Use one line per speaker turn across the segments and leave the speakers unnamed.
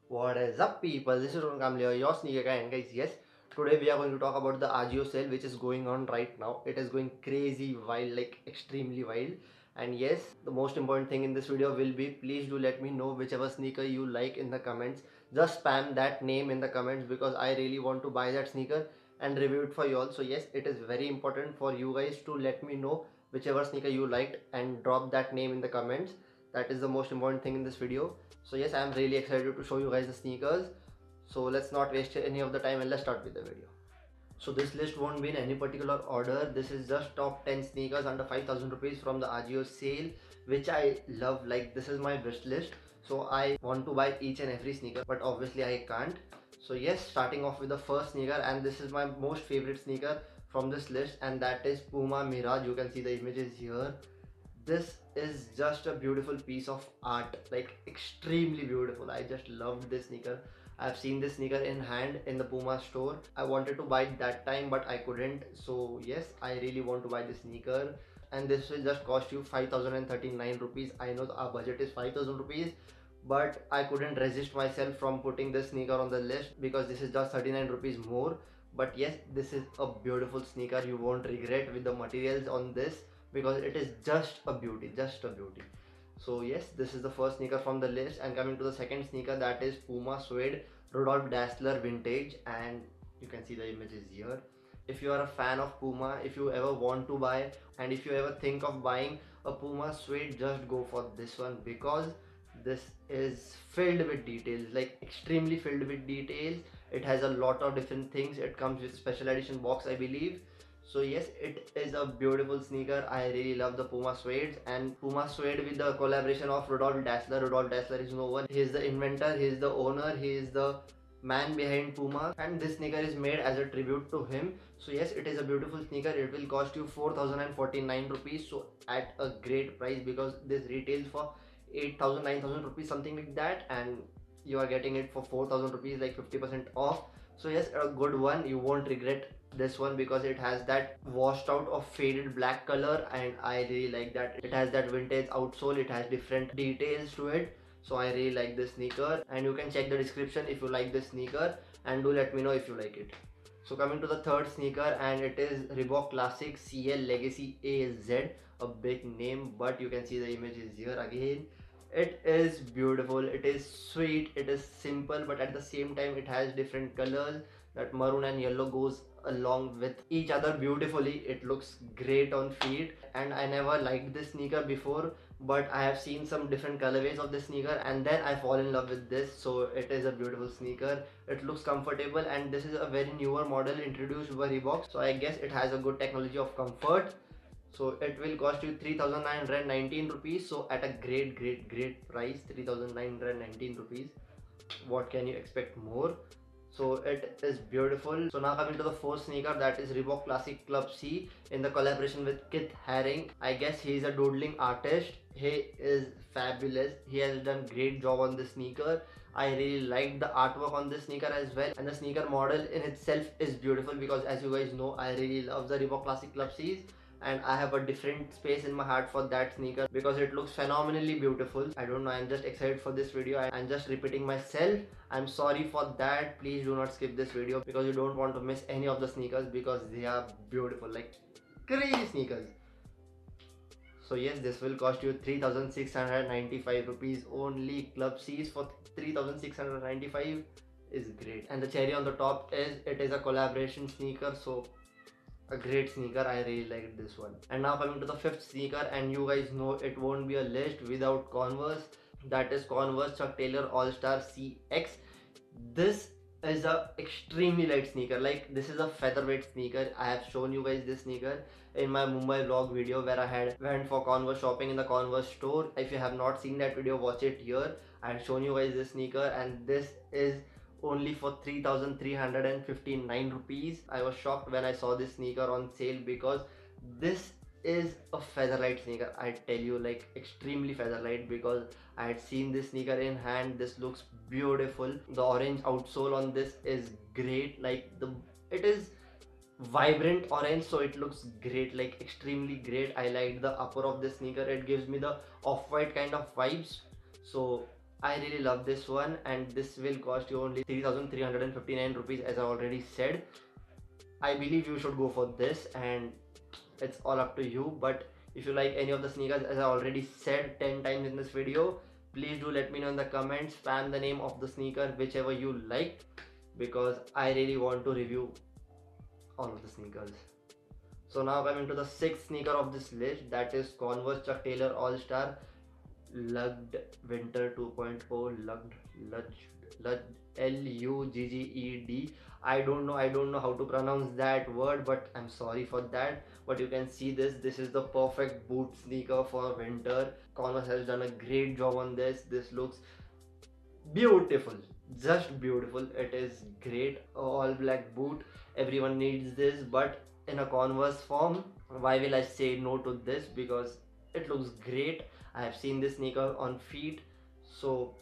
What is up, people? This is Ron Kamle, your sneaker guy, and guys, yes, today we are going to talk about the Agio sale which is going on right now. It is going crazy wild, like extremely wild. And yes, the most important thing in this video will be, please do let me know whichever sneaker you like in the comments. Just spam that name in the comments because I really want to buy that sneaker and review it for you all. So yes, it is very important for you guys to let me know whichever sneaker you liked and drop that name in the comments. That is the most important thing in this video. So yes, I'm really excited to show you guys the sneakers. So let's not waste any of the time and let's start with the video. So this list won't be in any particular order. This is just top 10 sneakers under 5,000 rupees from the Agio sale, which I love. Like, this is my wish list. So I want to buy each and every sneaker, but obviously I can't. So yes, starting off with the first sneaker, and this is my most favorite sneaker from this list, and that is Puma Mirage. You can see the images here. This is just a beautiful piece of art, like extremely beautiful. I just loved this sneaker. I've seen this sneaker in hand in the Puma store. I wanted to buy it that time but I couldn't. So yes, I really want to buy this sneaker, and this will just cost you 5,039 rupees. I know our budget is 5,000 rupees, but I couldn't resist myself from putting this sneaker on the list because this is just 39 rupees more. But yes, this is a beautiful sneaker. You won't regret with the materials on this because it is just a beauty, just a beauty. So yes, this is the first sneaker from the list, and coming to the second sneaker, that is Puma Suede Rudolph Dassler Vintage, and you can see the images here. If you are a fan of Puma, if you ever want to buy, and if you ever think of buying a Puma Suede, just go for this one because this is filled with details, like extremely filled with details. It has a lot of different things. It comes with special edition box, I believe. So yes, it is a beautiful sneaker. I really love the Puma Suede, and Puma Suede with the collaboration of Rudolph Dassler. Rudolph Dassler is no one. He is the inventor, he is the owner, he is the man behind Puma, and this sneaker is made as a tribute to him. So yes, it is a beautiful sneaker. It will cost you 4,049 rupees, so at a great price because this retails for 8,000, 9,000 rupees, something like that, and you are getting it for 4,000 rupees, like 50% off. So yes, a good one. You won't regret this one because it has that washed out of faded black color, and I really like that. It has that vintage outsole. It has different details to it. So I really like this sneaker, and you can check the description if you like this sneaker, and do let me know if you like it. So coming to the third sneaker, and it is Reebok Classic CL Legacy AZ, a big name, but you can see the images here again. It is beautiful, it is sweet, it is simple, but at the same time it has different colors. That maroon and yellow goes along with each other beautifully. It looks great on feet, and I never liked this sneaker before, but I have seen some different colorways of this sneaker and then I fall in love with this. So it is a beautiful sneaker. It looks comfortable, and this is a very newer model introduced by Reebok, so I guess it has a good technology of comfort. So it will cost you 3,919 rupees. So at a great price, 3,919 rupees. What can you expect more? So it is beautiful. So now coming to the fourth sneaker, that is Reebok Classic Club C in the collaboration with Kith Haring. I guess he is a doodling artist. He is fabulous. He has done great job on this sneaker. I really like the artwork on this sneaker as well, and the sneaker model in itself is beautiful because, as you guys know, I really love the Reebok Classic Club C's, and I have a different space in my heart for that sneaker because it looks phenomenally beautiful. I don't know, I'm just excited for this video. I'm just repeating myself. I'm sorry for that. Please do not skip this video because you don't want to miss any of the sneakers because they are beautiful, like crazy sneakers. So yes, this will cost you 3,695 rupees only. Club C's for 3,695 is great. And the cherry on the top is it is a collaboration sneaker, so a great sneaker. I really liked this one. And now coming to the fifth sneaker, and you guys know it won't be a list without Converse. That is Converse Chuck Taylor All Star CX. This is a extremely light sneaker. Like, this is a featherweight sneaker. I have shown you guys this sneaker in my Mumbai vlog video where I had went for Converse shopping in the Converse store. If you have not seen that video, watch it here. I have shown you guys this sneaker, and this is only for 3,359 rupees. I was shocked when I saw this sneaker on sale because this is a featherlight sneaker. I tell you, like extremely featherlight, because I had seen this sneaker in hand. This looks beautiful. The orange outsole on this is great. Like, it is vibrant orange, so it looks great, like extremely great. I like the upper of the sneaker. It gives me the off-white kind of vibes. So I really love this one, and this will cost you only 3,359 rupees, as I already said. I believe you should go for this, and it's all up to you. But if you like any of the sneakers, as I already said 10 times in this video, please do let me know in the comments. Spam the name of the sneaker, whichever you like, because I really want to review all of the sneakers. So now coming to the sixth sneaker of this list, that is Converse Chuck Taylor All Star Lugged Winter 2.0 Lugged Lugged. I don't know how to pronounce that word, but I'm sorry for that. But you can see this is the perfect boot sneaker for winter. Converse has done a great job on this. This looks beautiful, just beautiful. It is great. All black boot, everyone needs this, but in a Converse form. Why will I say no to this? Because it looks great. I have seen this sneaker on feet, so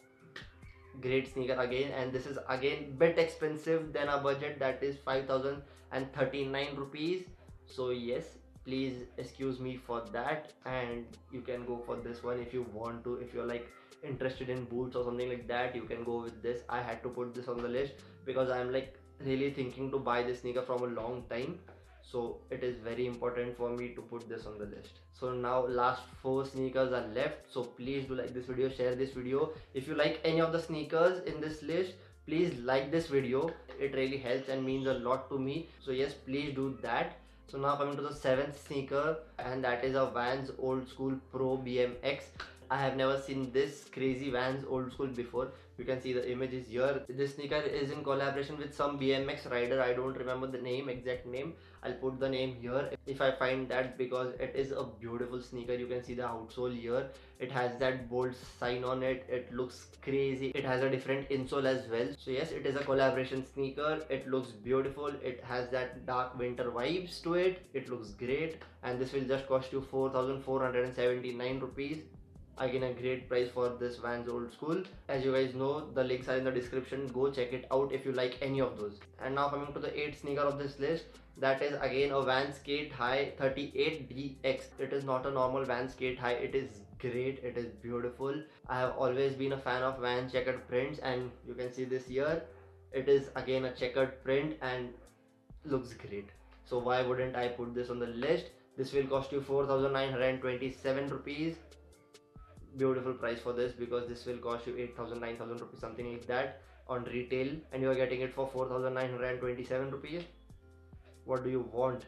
great sneaker again. And this is again bit expensive than a budget, that is 5,039 rupees. So yes, please excuse me for that, and you can go for this one if you want to. If you're like interested in boots or something like that, you can go with this. I had to put this on the list because I'm like really thinking to buy this sneaker from a long time, so it is very important for me to put this on the list. So now last four sneakers are left, so please do like this video, share this video. If you like any of the sneakers in this list, please like this video. It really helps and means a lot to me, so yes, please do that. So now coming to the seventh sneaker, and that is a Vans Old School Pro BMX. I have never seen this crazy Vans Old School before. You can see the images here. This sneaker is in collaboration with some BMX rider. I don't remember the name, exact name. I'll put the name here if I find that, because it is a beautiful sneaker. You can see the outsole here. It has that bold sign on it. It looks crazy. It has a different insole as well. So yes, it is a collaboration sneaker. It looks beautiful. It has that dark winter vibes to it. It looks great, and this will just cost you 4,479 rupees. Again, a great price for this Vans Old School. As you guys know, the links are in the description. Go check it out if you like any of those. And now coming to the 8th sneaker of this list, that is again a Vans Skate High 38DX. It is not a normal Vans Skate High. It is great. It is beautiful. I have always been a fan of Vans checkered prints, and you can see this here. It is again a checkered print and looks great. So why wouldn't I put this on the list? This will cost you 4,927 rupees. Beautiful price for this, because this will cost you 8,000 9,000 rupees, something like that on retail, and you are getting it for 4,927 rupees. What do you want?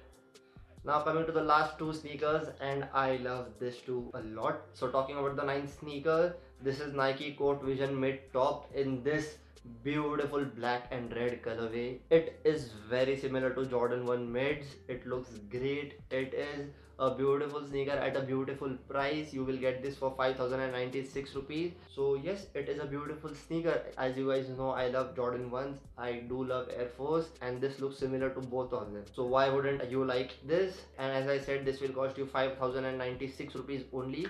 Now coming to the last two sneakers, and I love this too a lot. So talking about the ninth sneaker, this is Nike Court Vision Mid Top in this beautiful black and red colorway. It is very similar to Jordan 1 Mids. It looks great. It is a beautiful sneaker at a beautiful price. You will get this for 5,096 rupees. So yes, it is a beautiful sneaker. As you guys know, I love Jordan 1s. I do love Air Force, and this looks similar to both of them. So why wouldn't you like this? And as I said, this will cost you 5,096 rupees only.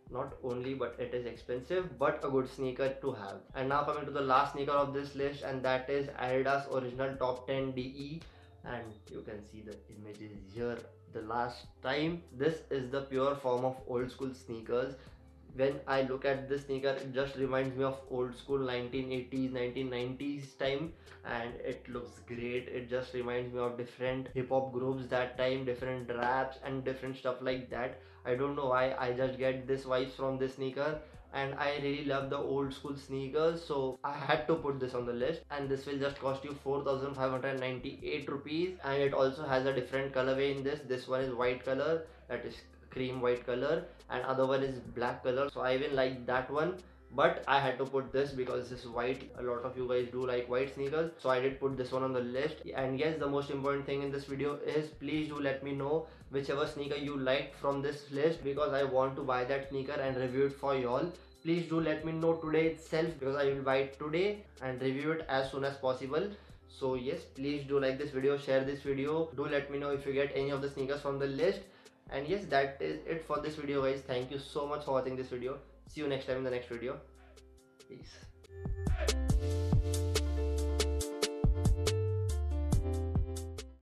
Not only, but it is expensive, but a good sneaker to have. And now coming to the last sneaker of this list, and that is Adidas Original Top 10 DE. And you can see the images here. The last time, this is the pure form of old school sneakers. When I look at this sneaker, it just reminds me of old school 1980s 1990s time, and it looks great. It just reminds me of different hip-hop groups that time, different raps and different stuff like that. I don't know why, I just get this vibes from this sneaker, and I really love the old school sneakers, so I had to put this on the list. And this will just cost you 4,598 rupees, and it also has a different colorway in this. This one is white color, that is cream white color, and other one is black color, so I will like that one. But I had to put this because this is white. A lot of you guys do like white sneakers, so I did put this one on the list. And yes, the most important thing in this video is, please do let me know whichever sneaker you liked from this list, because I want to buy that sneaker and review it for y'all. Please do let me know today itself, because I will buy it today and review it as soon as possible. So yes, please do like this video, share this video. Do let me know if you get any of the sneakers from the list. And yes, that is it for this video, guys. Thank you so much for watching this video. See you next time in the next video. Peace.